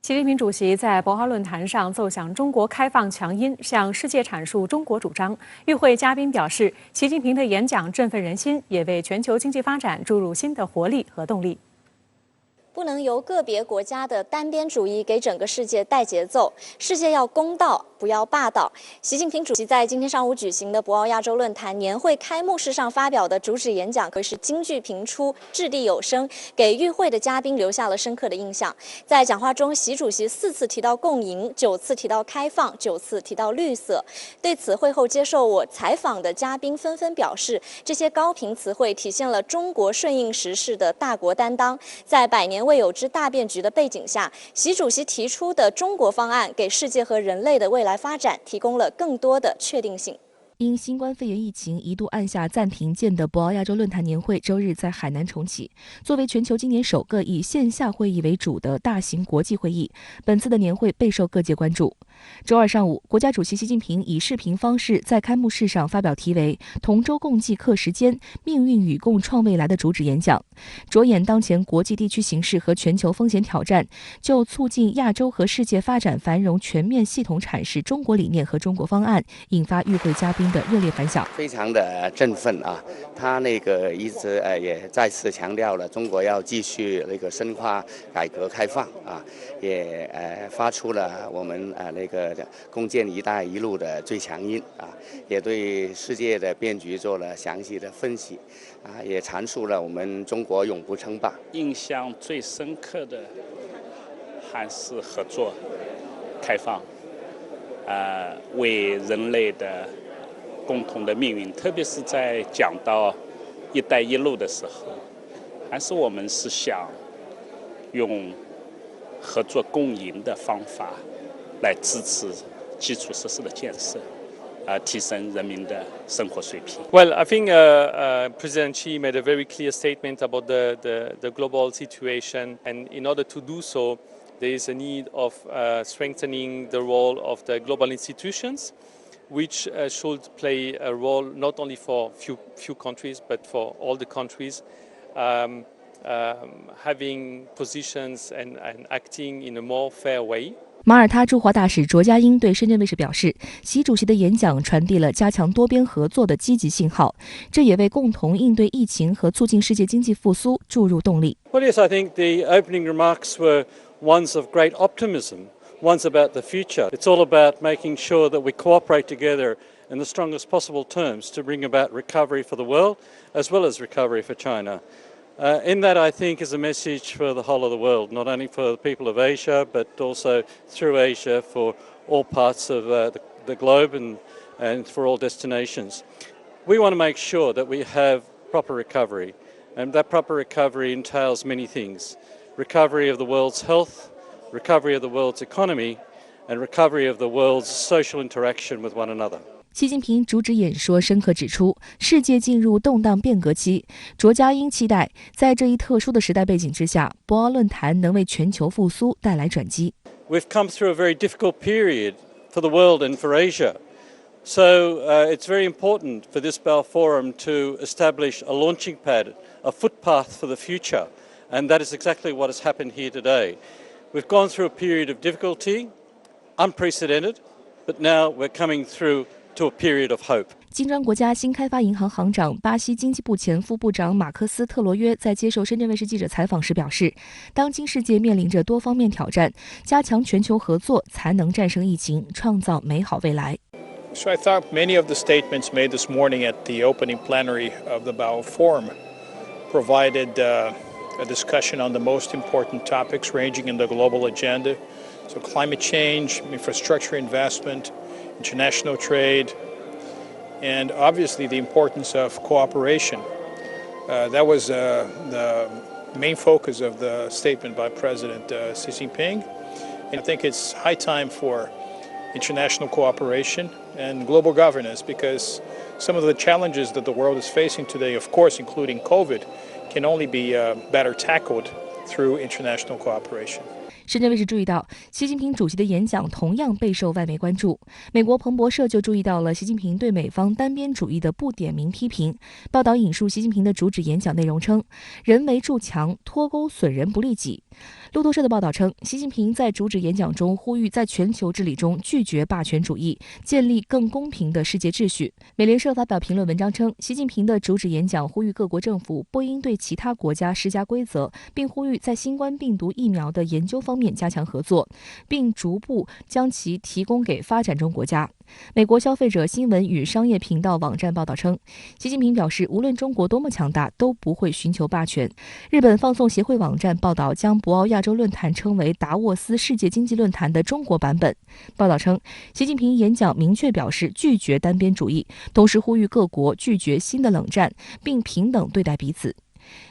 习近平主席在博鳌论坛上奏响中国开放强音，向世界阐述中国主张。与会嘉宾表示，习近平的演讲振奋人心，也为全球经济发展注入新的活力和动力。不能由个别国家的单边主义给整个世界带节奏，世界要公道，不要霸道。习近平主席在今天上午举行的博鳌亚洲论坛年会开幕式上发表的主旨演讲，可谓是金句频出，掷地有声，给与会的嘉宾留下了深刻的印象。在讲话中，习主席4次提到共赢，9次提到开放，9次提到绿色。对此，会后接受我采访的嘉宾纷纷表示，这些高频词汇体现了中国顺应时势的大国担当，在100年未有之大变局的背景下，习主席提出的中国方案给世界和人类的未来发展提供了更多的确定性。因新冠肺炎疫情一度按下暂停键的博鳌亚洲论坛年会周日在海南重启。作为全球今年首个以线下会议为主的大型国际会议，本次的年会备受各界关注。周二上午，国家主席习近平以视频方式在开幕式上发表题为“同舟共济克时艰，命运与共创未来”的主旨演讲，着眼当前国际地区形势和全球风险挑战，就促进亚洲和世界发展繁荣全面系统阐释中国理念和中国方案，引发与会嘉宾的热烈反响。非常的振奋啊！他一直也再次强调了中国要继续深化改革开放啊，也发出了我们共建“一带一路”的最强音啊，也对世界的变局做了详细的分析啊，也阐述了我们中国永不称霸。印象最深刻的还是合作、开放，为人类的共同的命运，特别是在讲到“一带一路”的时候，还是我们是想用合作共赢的方法来支持基础设施的建设，提升人民的生活水平。Well, I think President Xi made a very clear statement about the global situation, and in order to do so, there is a need of strengthening the role of the global institutions, which should play a role not only for few countries but for all the countries, having positions and acting in a more fair way. 马耳他驻华大使卓家英对深圳卫视表示，习主席的演讲传递了加强多边合作的积极信号，这也为共同应对疫情和促进世界经济复苏注入动力。Well, yes, I think the opening remarks were ones of great optimism, ones about the future. It's all about making sure that we cooperate together in the strongest possible terms to bring about recovery for the world as well as recovery for China. In that, I think, is a message for the whole of the world, not only for the people of Asia, but also through Asia for all parts of the globe and for all destinations. We want to make sure that we have proper recovery, and that proper recovery entails many things. Recovery of the world's health, recovery of the world's economy, and recovery of the world's social interaction with one another. 习近平主旨演说深刻指出，世界进入动荡变革期。卓家英期待，在这一特殊的时代背景之下，博鳌论坛能为全球复苏带来转机。We've come through a very difficult period for the world and for Asia. So it's very important for this BAL Forum to establish a launching pad, a footpath for the future. And that is exactly what has happened here today. We've gone through a period of difficulty, unprecedented, but now we're coming through to a period of hope. 金砖国家新开发银行行长、巴西经济部前副部长马克斯·特罗约在接受深圳卫视记者采访时表示，当今世界面临着多方面挑战，加强全球合作才能战胜疫情，创造美好未来。So I thought many of the statements made this morning at the opening plenary of the BAL Forum provided a discussion on the most important topics ranging in the global agenda. So climate change, infrastructure investment, international trade, and obviously the importance of cooperation. That was the main focus of the statement by President Xi Jinping. And I think it's high time for international cooperation and global governance, because some of the challenges that the world is facing today, of course, including COVID, can only be better tackled through international cooperation. 深圳卫视注意到，习近平主席的演讲同样备受外媒关注。美国彭博社就注意到了习近平对美方单边主义的不点名批评。报道引述习近平的主旨演讲内容称：“人为筑墙，脱钩损人不利己。”路透社的报道称，习近平在主旨演讲中呼吁在全球治理中拒绝霸权主义，建立更公平的世界秩序。美联社发表评论文章称，习近平的主旨演讲呼吁各国政府不应对其他国家施加规则，并呼吁在新冠病毒疫苗的研究方面加强合作，并逐步将其提供给发展中国家。美国消费者新闻与商业频道网站报道称，习近平表示，无论中国多么强大，都不会寻求霸权。日本放送协会网站报道将博鳌亚洲论坛称为达沃斯世界经济论坛的中国版本。报道称，习近平演讲明确表示拒绝单边主义，同时呼吁各国拒绝新的冷战，并平等对待彼此。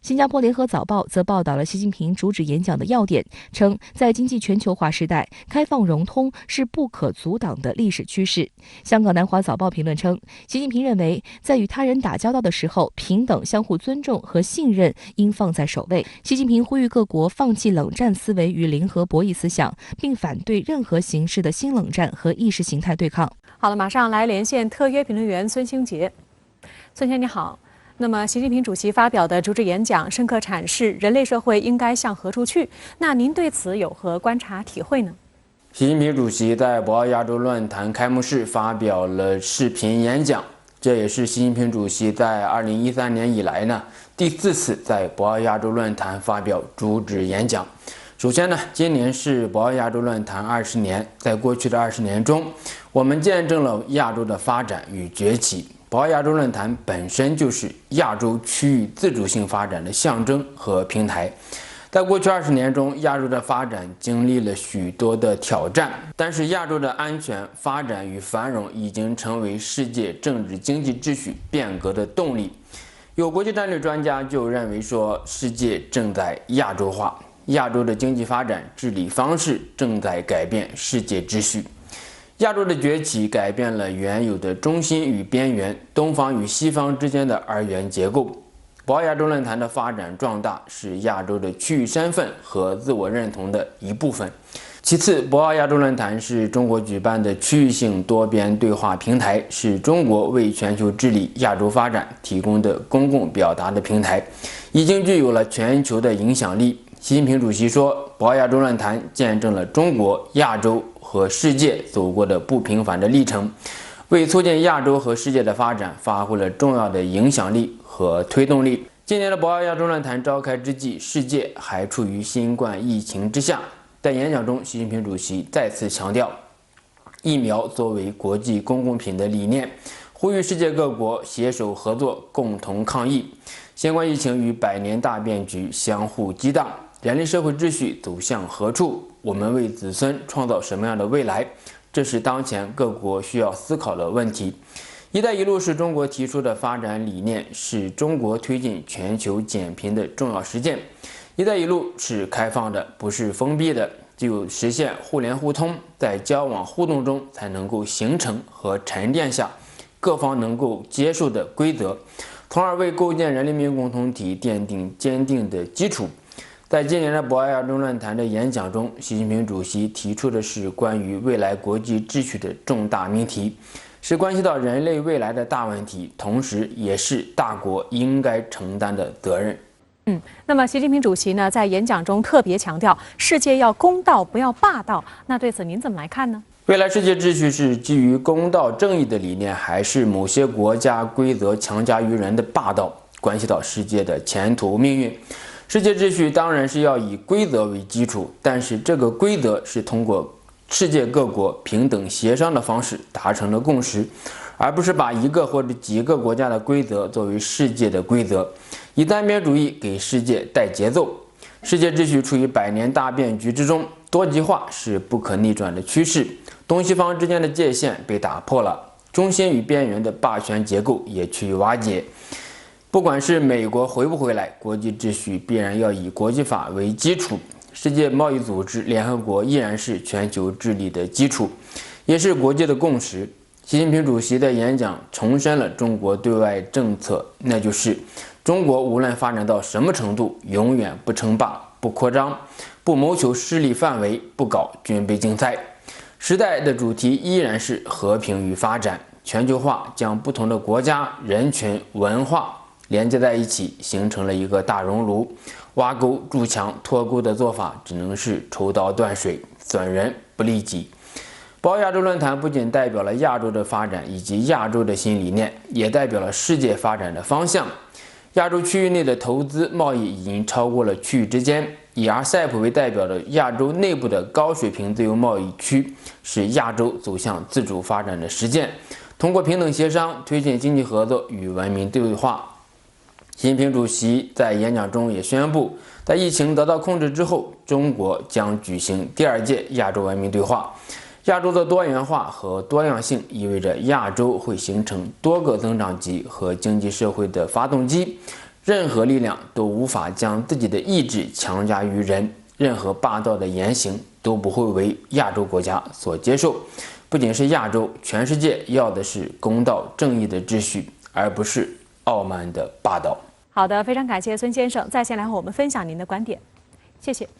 新加坡联合早报则报道了习近平主旨演讲的要点，称在经济全球化时代，开放融通是不可阻挡的历史趋势。香港南华早报评论称，习近平认为，在与他人打交道的时候，平等、相互尊重和信任应放在首位。习近平呼吁各国放弃冷战思维与零和博弈思想，并反对任何形式的新冷战和意识形态对抗。好了，马上来连线特约评论员孙兴杰。孙先你好。那么，习近平主席发表的主旨演讲深刻阐释人类社会应该向何处去。那您对此有何观察体会呢？习近平主席在博鳌亚洲论坛开幕式发表了视频演讲，这也是习近平主席在2013年以来第4次在博鳌亚洲论坛发表主旨演讲。首先今年是博鳌亚洲论坛20年，在过去的20年中，我们见证了亚洲的发展与崛起。博鳌亚洲论坛本身就是亚洲区域自主性发展的象征和平台。在过去20年中，亚洲的发展经历了许多的挑战，但是亚洲的安全、发展与繁荣已经成为世界政治经济秩序变革的动力。有国际战略专家就认为说，世界正在亚洲化，亚洲的经济发展治理方式正在改变世界秩序。亚洲的崛起改变了原有的中心与边缘、东方与西方之间的二元结构。博鳌亚洲论坛的发展壮大是亚洲的区域身份和自我认同的一部分。其次，博鳌亚洲论坛是中国举办的区域性多边对话平台，是中国为全球治理亚洲发展提供的公共表达的平台，已经具有了全球的影响力。习近平主席说，博鳌亚洲论坛见证了中国、亚洲和世界走过的不平凡的历程，为促进亚洲和世界的发展发挥了重要的影响力和推动力。今年的博鳌亚洲论坛召开之际，世界还处于新冠疫情之下。在演讲中，习近平主席再次强调疫苗作为国际公共品的理念，呼吁世界各国携手合作，共同抗疫。新冠疫情与百年大变局相互激荡，人类社会秩序走向何处？我们为子孙创造什么样的未来？这是当前各国需要思考的问题。一带一路是中国提出的发展理念，是中国推进全球减贫的重要实践。一带一路是开放的，不是封闭的，只有实现互联互通，在交往互动中才能够形成和沉淀下各方能够接受的规则，从而为构建人类命运共同体奠定坚定的基础。在今年的博鳌亚洲论坛的演讲中，习近平主席提出的是关于未来国际秩序的重大命题，是关系到人类未来的大问题，同时也是大国应该承担的责任。那么习近平主席呢，在演讲中特别强调，世界要公道，不要霸道。那对此您怎么来看呢？未来世界秩序是基于公道正义的理念，还是某些国家规则强加于人的霸道，关系到世界的前途命运。世界秩序当然是要以规则为基础，但是这个规则是通过世界各国平等协商的方式达成的共识，而不是把一个或者几个国家的规则作为世界的规则，以单边主义给世界带节奏。世界秩序处于百年大变局之中，多极化是不可逆转的趋势，东西方之间的界限被打破了，中心与边缘的霸权结构也趋于瓦解。不管是美国回不回来，国际秩序必然要以国际法为基础。世界贸易组织、联合国依然是全球治理的基础，也是国际的共识。习近平主席的演讲重申了中国对外政策，那就是中国无论发展到什么程度，永远不称霸、不扩张、不不谋求势力范围，不搞军备竞赛。时代的主题依然是和平与发展。全球化将不同的国家、人群、文化连接在一起，形成了一个大熔炉。挖沟、筑墙、脱钩的做法只能是抽刀断水，损人不利己。博鳌亚洲论坛不仅代表了亚洲的发展以及亚洲的新理念，也代表了世界发展的方向。亚洲区域内的投资贸易已经超过了区域之间。以 RCEP 为代表的亚洲内部的高水平自由贸易区，是亚洲走向自主发展的实践。通过平等协商，推进经济合作与文明对话。习近平主席在演讲中也宣布，在疫情得到控制之后，中国将举行第2届亚洲文明对话。亚洲的多元化和多样性意味着亚洲会形成多个增长极和经济社会的发动机，任何力量都无法将自己的意志强加于人，任何霸道的言行都不会为亚洲国家所接受。不仅是亚洲，全世界要的是公道正义的秩序，而不是傲慢的霸道。好的，非常感谢孙先生在线来和我们分享您的观点，谢谢。